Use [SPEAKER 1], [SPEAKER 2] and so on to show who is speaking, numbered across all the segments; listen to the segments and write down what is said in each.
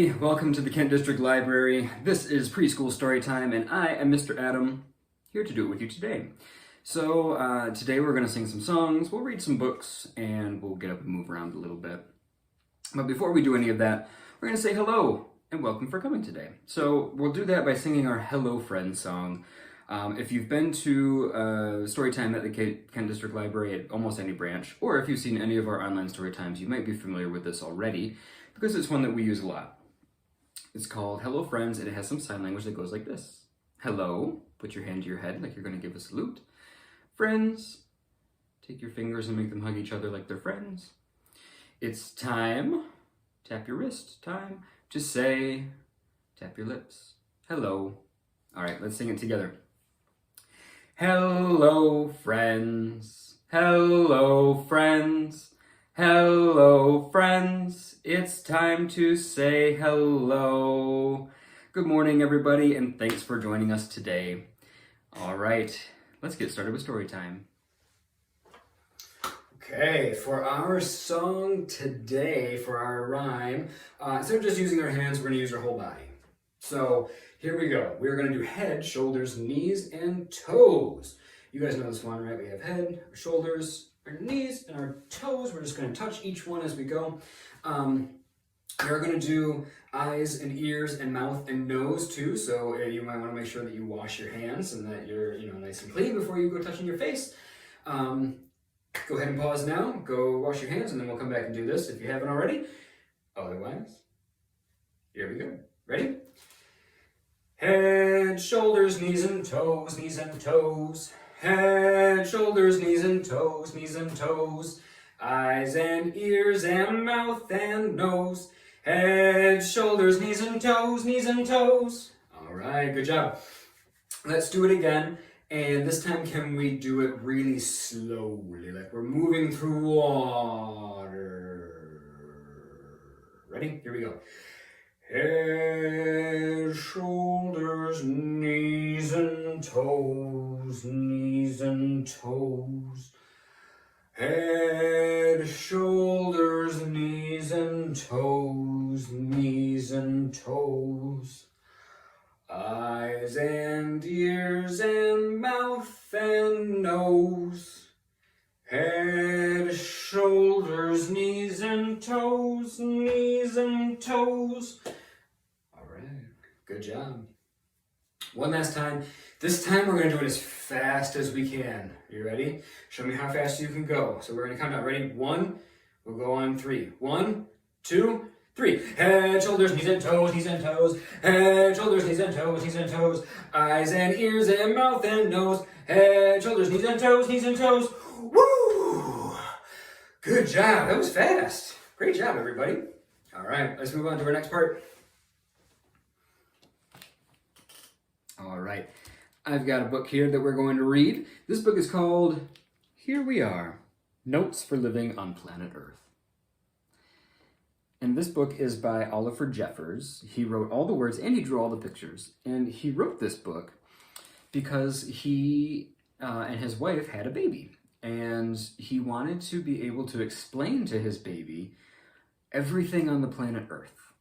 [SPEAKER 1] everybody, welcome to the Kent District Library. This is Preschool Storytime, and I am Mr. Adam, here to do it with you today. So, today we're going to sing some songs, we'll read some books, and we'll get up and move around a little bit. But before we do any of that, we're going to say hello and welcome for coming today. So, we'll do that by singing our Hello Friend song. If you've been to Storytime at the Kent District Library at almost any branch, or if you've seen any of our online Storytimes, you might be familiar with this already, because it's one that we use a lot. It's called Hello Friends, and it has some sign language that goes like this. Hello, put your hand to your head like you're going to give a salute. Friends, take your fingers and make them hug each other like they're friends. It's time, tap your wrist, time to say, tap your lips, hello. All right, let's sing it together. Hello, friends. Hello, friends. Hello, friends. It's time to say hello. Good morning, everybody, and thanks for joining us today. All right, let's get started with story time. Okay, for our song today, for our rhyme, instead of just using our hands, we're going to use our whole body. So here we go. We're going to do head, shoulders, knees, and toes. You guys know this one, right? We have head, our shoulders, our knees, and our toes. We're just going to touch each one as we go. We're going to do eyes and ears and mouth and nose too. So you might want to make sure that you wash your hands and that you're nice and clean before you go touching your face. Go ahead and pause now. Go wash your hands, and then we'll come back and do this if you haven't already. Otherwise, here we go. Ready? Head, shoulders, knees and toes, knees and toes. Head, shoulders, knees and toes, knees and toes. Eyes and ears and mouth and nose. Head, shoulders, knees and toes, knees and toes. All right, good job. Let's do it again. And this time, can we do it really slowly, like we're moving through water? Ready? Here we go. Head, shoulders, knees and toes, knees and toes. Head, shoulders, knees and toes, knees and toes. Eyes and ears and mouth and nose. Head, shoulders, knees and toes, knees and toes. All right, good job. One last time. This time we're going to do it as fast as we can. You ready? Show me how fast you can go. So we're going to count down. Ready? 1. We'll go on 3. 1, 2, 3. Head, shoulders, knees and toes, knees and toes. Head, shoulders, knees and toes, knees and toes. Eyes and ears and mouth and nose. Head, shoulders, knees and toes, knees and toes. Woo! Good job. That was fast. Great job, everybody. All right, let's move on to our next part. All right, I've got a book here that we're going to read. This book is called Here We Are, Notes for Living on Planet Earth. And this book is by Oliver Jeffers. He wrote all the words and he drew all the pictures. And he wrote this book because he and his wife had a baby. And he wanted to be able to explain to his baby everything on the planet Earth.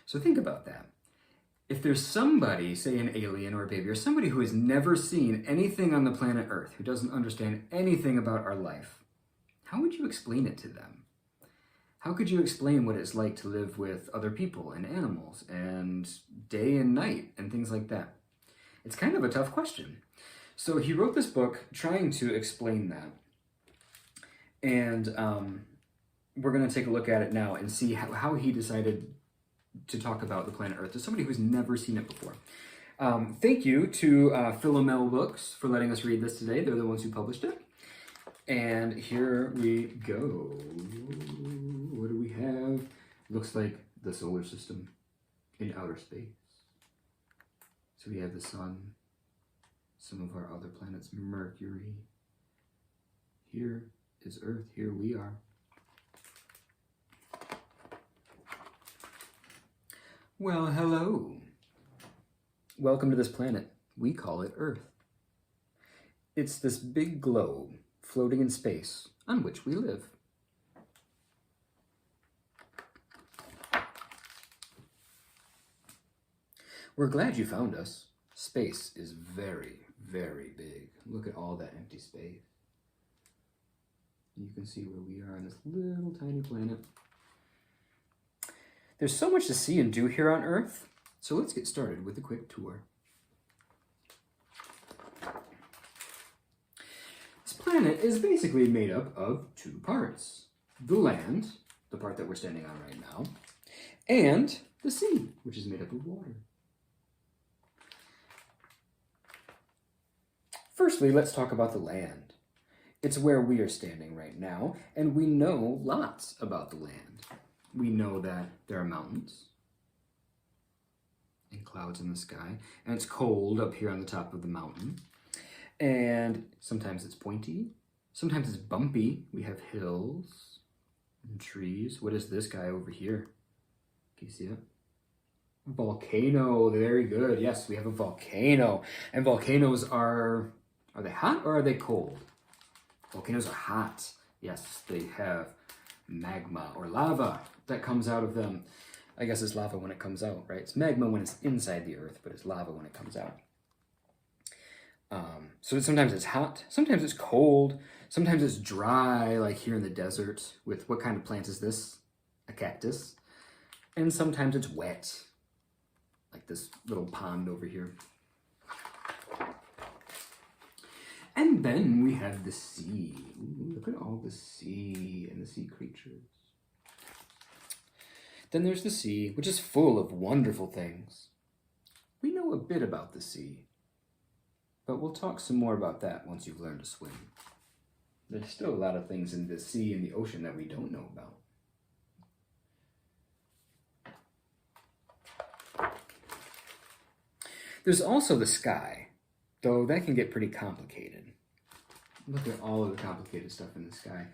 [SPEAKER 1] So think about that. If there's somebody, say an alien or a baby, or somebody who has never seen anything on the planet Earth, who doesn't understand anything about our life, how would you explain it to them? How could you explain what it's like to live with other people and animals and day and night and things like that? It's kind of a tough question. So he wrote this book trying to explain that. And we're going to take a look at it now and see how he decided to talk about the planet Earth to somebody who's never seen it before. Thank you to Philomel Books for letting us read this today. They're the ones who published it. And here we go. What do we have? Looks like the solar system in outer space. So we have the sun, some of our other planets, Mercury. Here is Earth, here we are. Well, hello. Welcome to this planet. We call it Earth. It's this big globe floating in space on which we live. We're glad you found us. Space is very, very big. Look at all that empty space. You can see where we are on this little tiny planet. There's so much to see and do here on Earth, so let's get started with a quick tour. This planet is basically made up of two parts. The land, the part that we're standing on right now, and the sea, which is made up of water. Firstly, let's talk about the land. It's where we are standing right now, and we know lots about the land. We know that there are mountains and clouds in the sky, and it's cold up here on the top of the mountain. And sometimes it's pointy, sometimes it's bumpy. We have hills and trees. What is this guy over here? Can you see it? Volcano, very good. Yes, we have a volcano. And volcanoes are they hot or are they cold? Volcanoes are hot. Yes, they have magma or lava that comes out of them. I guess it's lava when it comes out, right? It's magma when it's inside the earth, but it's lava when it comes out. So sometimes it's hot, sometimes it's cold, sometimes it's dry, like here in the desert with, what kind of plant is this? A cactus. And sometimes it's wet, like this little pond over here. And then we have the sea. Ooh, look at all the sea and the sea creatures. Then there's the sea, which is full of wonderful things. We know a bit about the sea, but we'll talk some more about that once you've learned to swim. There's still a lot of things in the sea and the ocean that we don't know about. There's also the sky, though that can get pretty complicated. Look at all of the complicated stuff in the sky.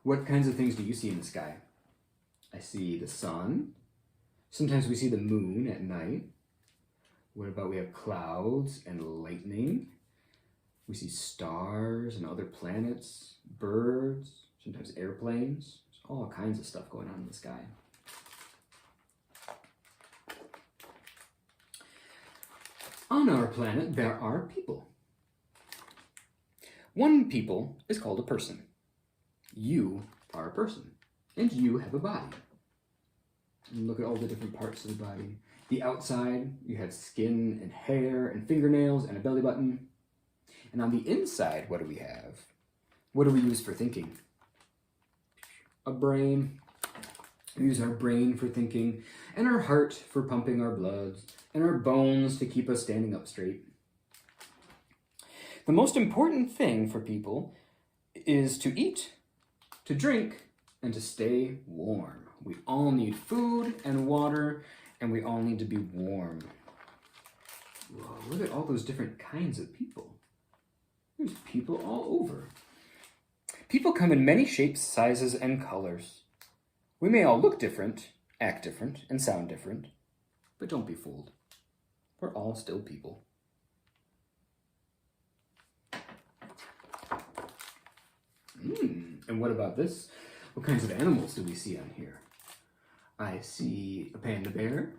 [SPEAKER 1] What kinds of things do you see in the sky? I see the sun. Sometimes we see the moon at night. What about we have clouds and lightning? We see stars and other planets, birds, sometimes airplanes. There's all kinds of stuff going on in the sky. On our planet, there are people. One people is called a person. You are a person, and you have a body. And look at all the different parts of the body. The outside, you have skin and hair and fingernails and a belly button. And on the inside, what do we have? What do we use for thinking? A brain. We use our brain for thinking, and our heart for pumping our blood, and our bones to keep us standing up straight. The most important thing for people is to eat, to drink, and to stay warm. We all need food and water, and we all need to be warm. Whoa, look at all those different kinds of people. There's people all over. People come in many shapes, sizes, and colors. We may all look different, act different, and sound different, but don't be fooled. We're all still people. And what about this? What kinds of animals do we see on here? I see a panda bear,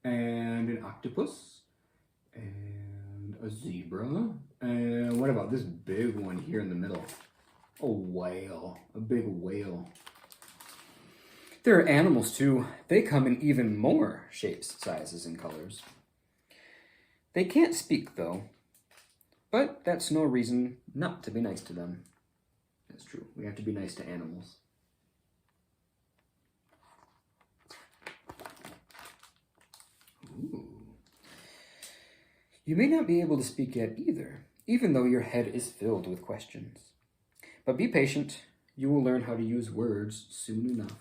[SPEAKER 1] and an octopus, and a zebra, and what about this big one here in the middle? A whale, a big whale. There are animals too. They come in even more shapes, sizes, and colors. They can't speak though, but that's no reason not to be nice to them. That's true. We have to be nice to animals. Ooh. You may not be able to speak yet either, even though your head is filled with questions. But be patient. You will learn how to use words soon enough.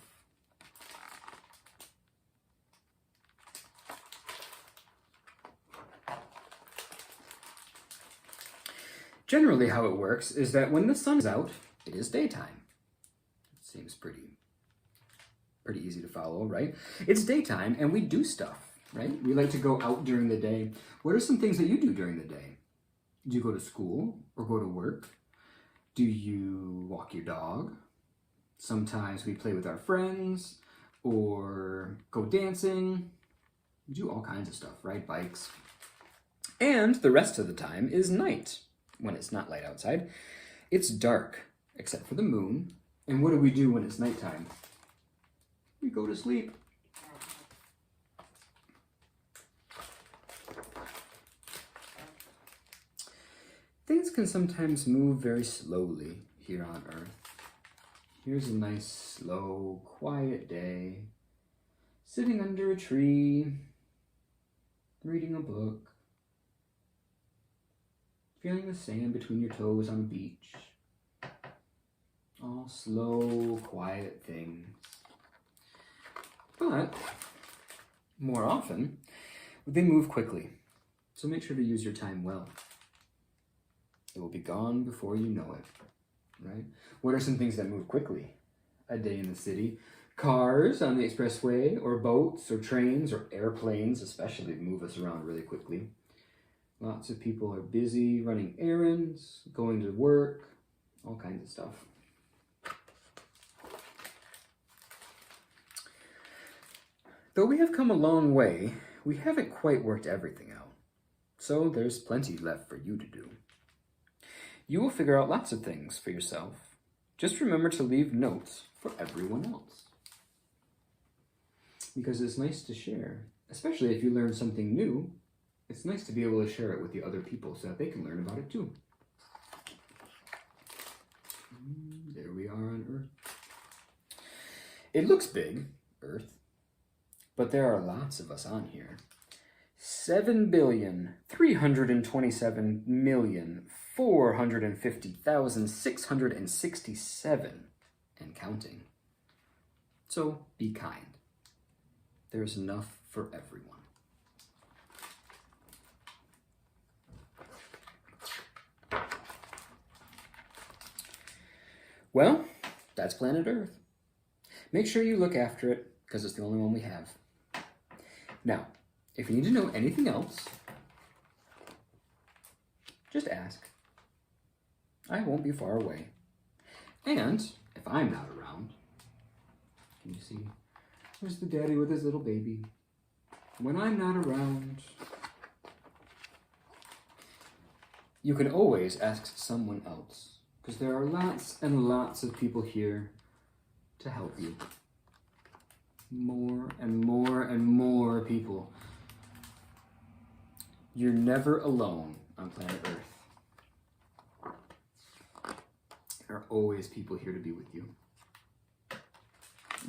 [SPEAKER 1] Generally, how it works is that when the sun is out, it is daytime. It seems pretty easy to follow, right? It's daytime and we do stuff, right? We like to go out during the day. What are some things that you do during the day? Do you go to school or go to work? Do you walk your dog? Sometimes we play with our friends or go dancing. We do all kinds of stuff, ride bikes. And the rest of the time is night, when it's not light outside. It's dark, except for the moon. And what do we do when it's nighttime? We go to sleep. Things can sometimes move very slowly here on Earth. Here's a nice, slow, quiet day, sitting under a tree, reading a book, feeling the sand between your toes on a beach. All slow, quiet things. But, more often, they move quickly, so make sure to use your time well. It will be gone before you know it, right? What are some things that move quickly? A day in the city. Cars on the expressway, or boats, or trains, or airplanes especially move us around really quickly. Lots of people are busy running errands, going to work, all kinds of stuff. Though we have come a long way, we haven't quite worked everything out. So there's plenty left for you to do. You will figure out lots of things for yourself. Just remember to leave notes for everyone else. Because it's nice to share, especially if you learn something new. It's nice to be able to share it with the other people so that they can learn about it too. There we are on Earth. It looks big, Earth, but there are lots of us on here. 7,327,450,667 and counting. So be kind. There's enough for everyone. Well, that's planet Earth. Make sure you look after it, because it's the only one we have. Now, if you need to know anything else, just ask. I won't be far away. And if I'm not around, can you see? There's the daddy with his little baby. When I'm not around, you can always ask someone else, because there are lots and lots of people here to help you. More and more and more people. You're never alone on planet Earth. There are always people here to be with you.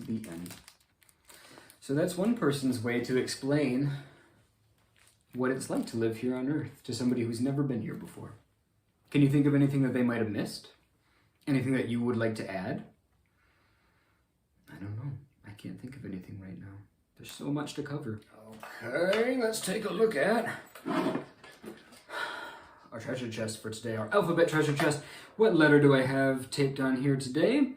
[SPEAKER 1] The end. So that's one person's way to explain what it's like to live here on Earth to somebody who's never been here before. Can you think of anything that they might have missed? Anything that you would like to add? I don't know. I can't think of anything right now. There's so much to cover. Okay, let's take a look at our treasure chest for today, our alphabet treasure chest. What letter do I have taped on here today?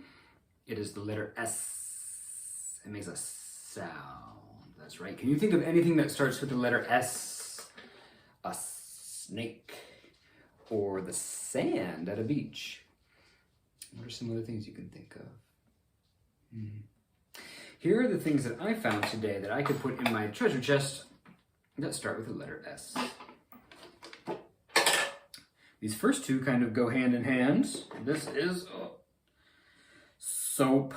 [SPEAKER 1] It is the letter S. It makes a sound. That's right. Can you think of anything that starts with the letter S? A snake. Or the sand at a beach. What are some other things you can think of? Here are the things that I found today that I could put in my treasure chest that start with the letter S. These first two kind of go hand in hand. This is soap.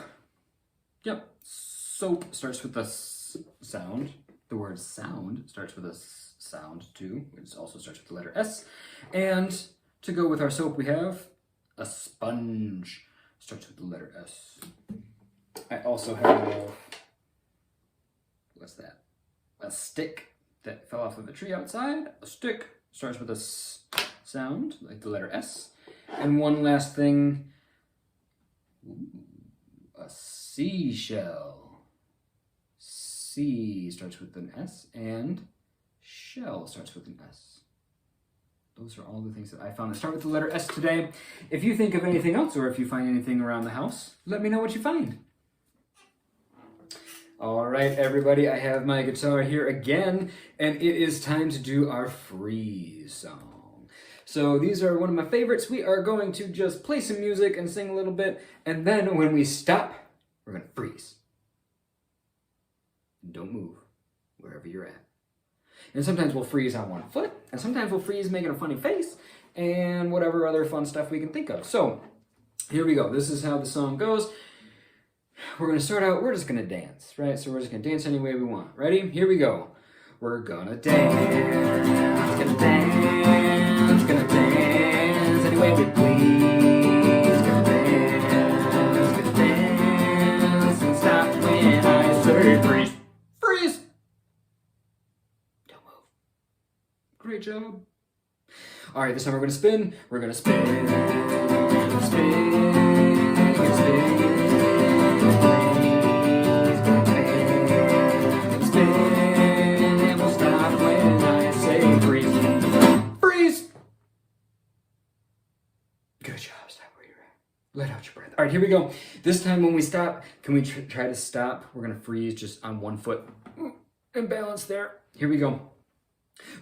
[SPEAKER 1] Yep, soap starts with a S sound. The word sound starts with a S sound too, which also starts with the letter S. And to go with our soap we have a sponge. Starts with the letter S. I also have, what's that? A stick that fell off of a tree outside. A stick starts with a S sound, like the letter S. And one last thing, a seashell. C starts with an S, and shell starts with an S. Those are all the things that I found that start with the letter S today. If you think of anything else, or if you find anything around the house, let me know what you find. All right, everybody, I have my guitar here again, and it is time to do our freeze song. So these are one of my favorites. We are going to just play some music and sing a little bit, and then when we stop, we're going to freeze. Don't move wherever you're at. And sometimes we'll freeze on one foot, and sometimes we'll freeze making a funny face, and whatever other fun stuff we can think of. So, here we go. This is how the song goes. We're going to start out, we're just going to dance, right? So we're just going to dance any way we want. Ready? Here we go. We're going to dance, going to dance, going to dance any way we please. Going to dance, and stop when I say freeze. Freeze! Don't move. Great job. All right, this time we're going to spin. We're going to spin, spin, spin. Good job. Stop where you're at. Let out your breath. All right, here we go. This time when we stop, can we try to stop? We're going to freeze just on one foot and balance there. Here we go.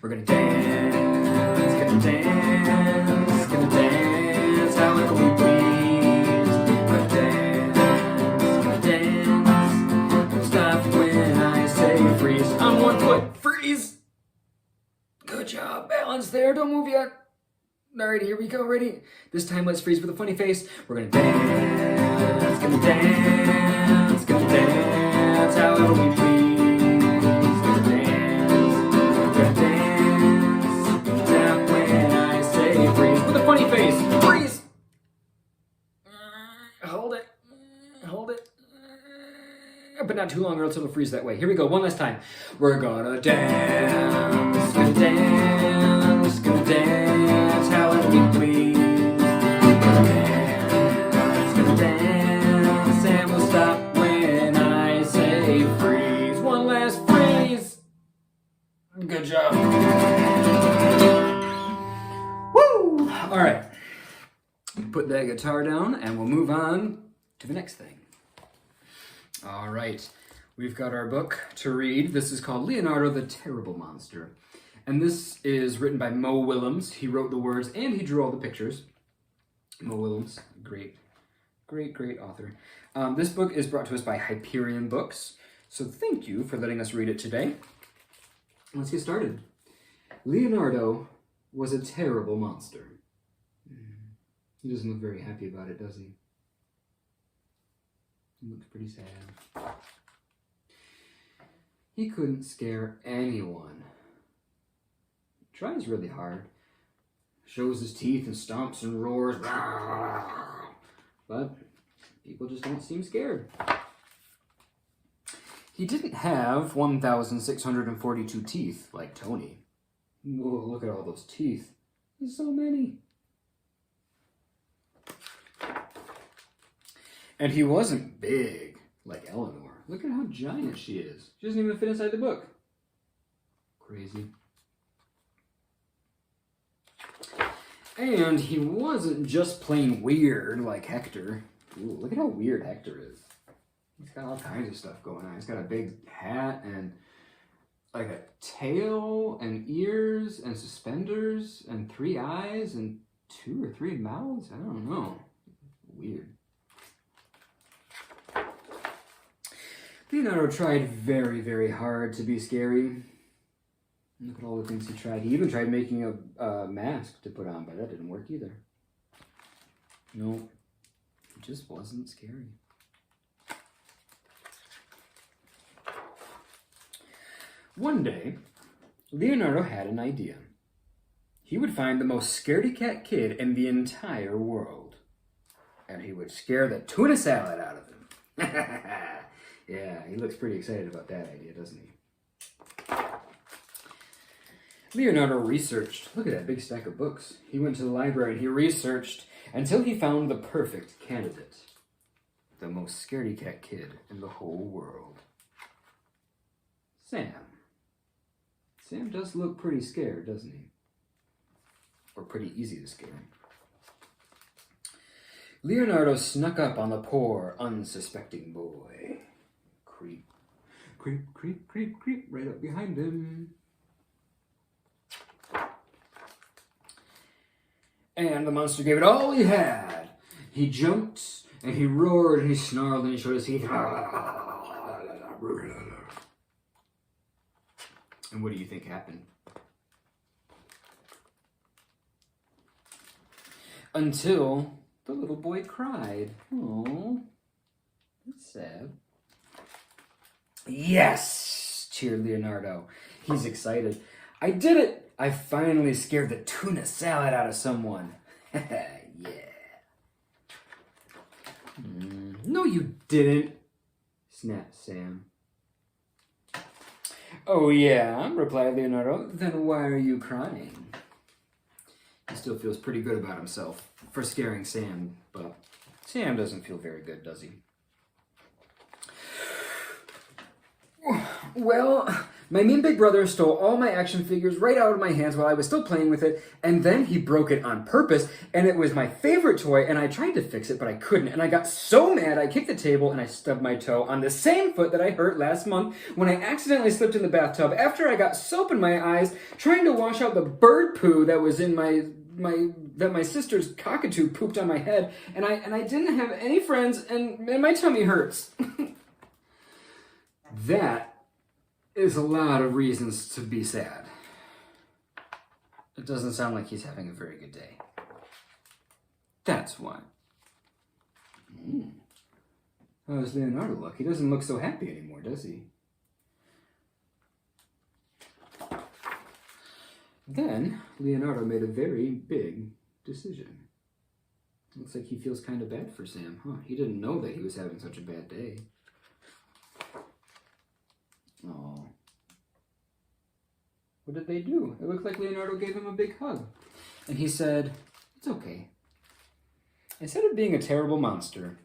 [SPEAKER 1] We're going to dance, going to dance, going to dance however we please. Going to dance, don't stop when I say freeze. On one foot, freeze. Good job. Balance there. Don't move yet. All right, here we go. Ready? This time, let's freeze with a funny face. We're gonna dance, gonna dance, gonna dance however we please. Gonna dance, tap when I say freeze with a funny face. Freeze. Hold it, hold it, but not too long, or else it'll freeze that way. Here we go. One last time. We're gonna dance, gonna dance, gonna dance however we please. Gonna dance, and we'll stop when I say freeze. One last freeze. Good job. Woo! All right. Put that guitar down, and we'll move on to the next thing. All right. We've got our book to read. This is called Leonardo the Terrible Monster. And this is written by Mo Willems. He wrote the words and he drew all the pictures. Mo Willems, great author. This book is brought to us by Hyperion Books. So thank you for letting us read it today. Let's get started. Leonardo was a terrible monster. He doesn't look very happy about it, does he? He looks pretty sad. He couldn't scare anyone. Tries really hard. Shows his teeth and stomps and roars. But people just don't seem scared. He didn't have 1,642 teeth like Tony. Whoa, look at all those teeth. There's so many. And he wasn't big like Eleanor. Look at how giant she is. She doesn't even fit inside the book. Crazy. And he wasn't just plain weird like Hector. Ooh, look at how weird Hector is. He's got all kinds of stuff going on. He's got a big hat and like a tail and ears and suspenders and 3 eyes and 2 or 3 mouths. I don't know. Weird. Leonardo tried very, very hard to be scary. Look at all the things he tried. He even tried making a mask to put on, but that didn't work either. No, it just wasn't scary. One day, Leonardo had an idea. He would find the most scaredy-cat kid in the entire world, and he would scare the tuna salad out of him. Yeah, he looks pretty excited about that idea, doesn't he? Leonardo researched. Look at that big stack of books. He went to the library and he researched until he found the perfect candidate. The most scaredy-cat kid in the whole world. Sam. Sam does look pretty scared, doesn't he? Or pretty easy to scare. Leonardo snuck up on the poor, unsuspecting boy. Creep, creep, creep, creep, creep, right up behind him. And the monster gave it all he had. He jumped, and he roared, and he snarled, and he showed his teeth. And what do you think happened? Until the little boy cried. Oh, that's sad. Yes, cheered Leonardo. He's excited. I did it! I finally scared the tuna salad out of someone. Yeah. No, you didn't, snapped Sam. Oh, yeah, replied Leonardo. Then why are you crying? He still feels pretty good about himself for scaring Sam, but Sam doesn't feel very good, does he? Well, my mean big brother stole all my action figures right out of my hands while I was still playing with it, and then he broke it on purpose, and it was my favorite toy, and I tried to fix it, but I couldn't, and I got so mad I kicked the table and I stubbed my toe on the same foot that I hurt last month when I accidentally slipped in the bathtub after I got soap in my eyes trying to wash out the bird poo that was in my sister's cockatoo pooped on my head, and I didn't have any friends, and my tummy hurts. That is a lot of reasons to be sad. It doesn't sound like he's having a very good day. That's why. How does Leonardo look? He doesn't look so happy anymore, does he? Then Leonardo made a very big decision. Looks like he feels kind of bad for Sam, huh? He didn't know that he was having such a bad day. Oh. What did they do? It looked like Leonardo gave him a big hug. And he said, it's okay. Instead of being a terrible monster,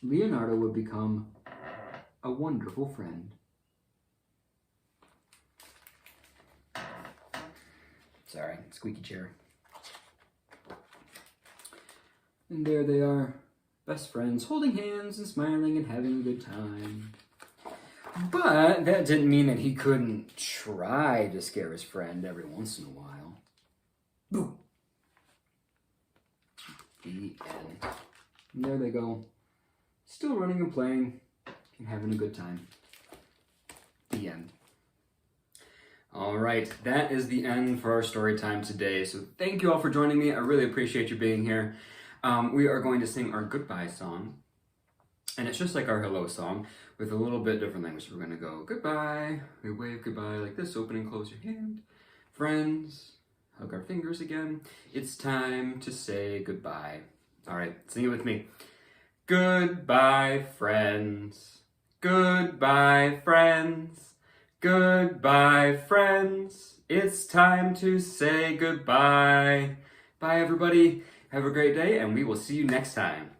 [SPEAKER 1] Leonardo would become a wonderful friend. Sorry, squeaky chair. And there they are, best friends, holding hands and smiling and having a good time. But that didn't mean that he couldn't try to scare his friend every once in a while. Boom. The end. And there they go. Still running and playing and having a good time. The end. All right, that is the end for our story time today. So thank you all for joining me. I really appreciate you being here. We are going to sing our goodbye song. And it's just like our hello song with a little bit different language. We're going to go goodbye. We wave goodbye like this. Open and close your hand. Friends, hug our fingers again. It's time to say goodbye. All right, sing it with me. Goodbye, friends. Goodbye, friends. Goodbye, friends. It's time to say goodbye. Bye, everybody. Have a great day, and we will see you next time.